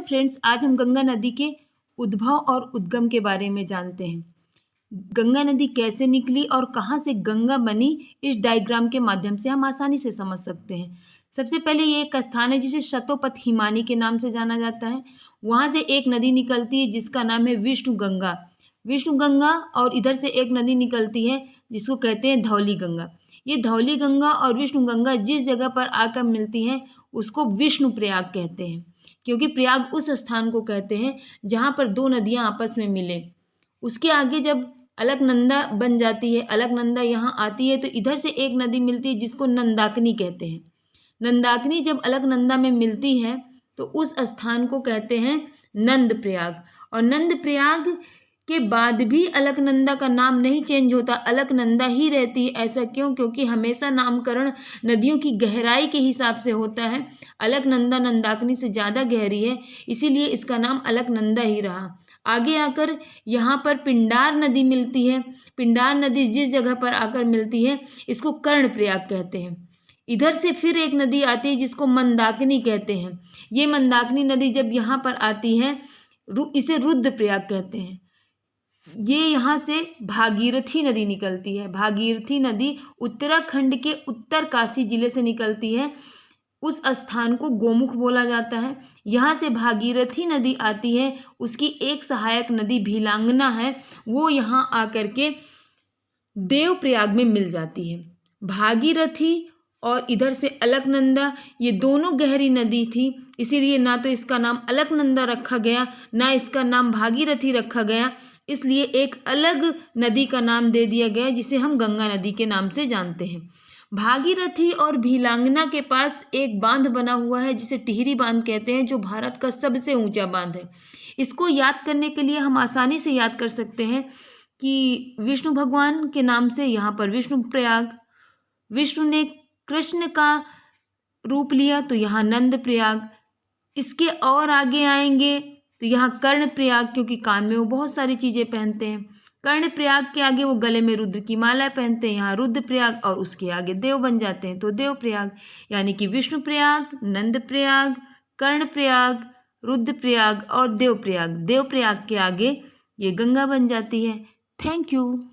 Friends, आज हम गंगा नदी के उद्भव और उद्गम के बारे में जानते हैं। गंगा नदी कैसे निकली और कहाँ से गंगा बनी, इस डायग्राम के माध्यम से हम आसानी से समझ सकते हैं। सबसे पहले ये एक स्थान है जिसे शतोपथ हिमानी के नाम से जाना जाता है। वहाँ से एक नदी निकलती है जिसका नाम है विष्णु गंगा। विष्णु गंगा और इधर से एक नदी निकलती है जिसको कहते हैं धौली गंगा। ये धौली गंगा और विष्णु गंगा जिस जगह पर आकर मिलती हैं उसको विष्णु प्रयाग कहते हैं, क्योंकि प्रयाग उस स्थान को कहते हैं जहाँ पर दो नदियाँ आपस में मिले। उसके आगे जब अलकनंदा बन जाती है, अलकनंदा यहाँ आती है तो इधर से एक नदी मिलती है जिसको नंदाकिनी कहते हैं। नंदाकिनी जब अलकनंदा में मिलती है तो उस स्थान को कहते हैं नंद प्रयाग। और नंद प्रयाग के बाद भी अलकनंदा का नाम नहीं चेंज होता, अलकनंदा ही रहती है। ऐसा क्यों? क्योंकि हमेशा नामकरण नदियों की गहराई के हिसाब से होता है। अलकनंदा नंदाकिनी से ज़्यादा गहरी है, इसीलिए इसका नाम अलकनंदा ही रहा। आगे आकर यहाँ पर पिंडार नदी मिलती है। पिंडार नदी जिस जगह पर आकर मिलती है इसको कर्णप्रयाग कहते हैं। इधर से फिर एक नदी आती है जिसको मंदाकिनी कहते हैं। ये मंदाकिनी नदी जब यहाँ पर आती है इसे रुद्रप्रयाग कहते हैं। ये यहाँ से भागीरथी नदी निकलती है। भागीरथी नदी उत्तराखंड के उत्तरकाशी जिले से निकलती है। उस स्थान को गोमुख बोला जाता है। यहाँ से भागीरथी नदी आती है, उसकी एक सहायक नदी भीलांगना है, वो यहाँ आकर के देवप्रयाग में मिल जाती है। भागीरथी और इधर से अलकनंदा, ये दोनों गहरी नदी थी, इसीलिए ना तो इसका नाम अलकनंदा रखा गया ना इसका नाम भागीरथी रखा गया, इसलिए एक अलग नदी का नाम दे दिया गया जिसे हम गंगा नदी के नाम से जानते हैं। भागीरथी और भीलांगना के पास एक बांध बना हुआ है जिसे टिहरी बांध कहते हैं, जो भारत का सबसे ऊंचा बांध है। इसको याद करने के लिए हम आसानी से याद कर सकते हैं कि विष्णु भगवान के नाम से यहाँ पर विष्णु प्रयाग, विष्णु ने कृष्ण का रूप लिया तो यहाँ नंद प्रयाग, इसके और आगे आएंगे तो यहाँ कर्ण प्रयाग, क्योंकि कान में वो बहुत सारी चीज़ें पहनते हैं। कर्ण प्रयाग के आगे वो गले में रुद्र की माला पहनते हैं, यहाँ रुद्र प्रयाग, और उसके आगे देव बन जाते हैं तो देव प्रयाग। यानी कि विष्णु प्रयाग, नंद प्रयाग, कर्ण प्रयाग, रुद्र प्रयाग और देव प्रयाग। देव प्रयाग के आगे ये गंगा बन जाती है। Thank you.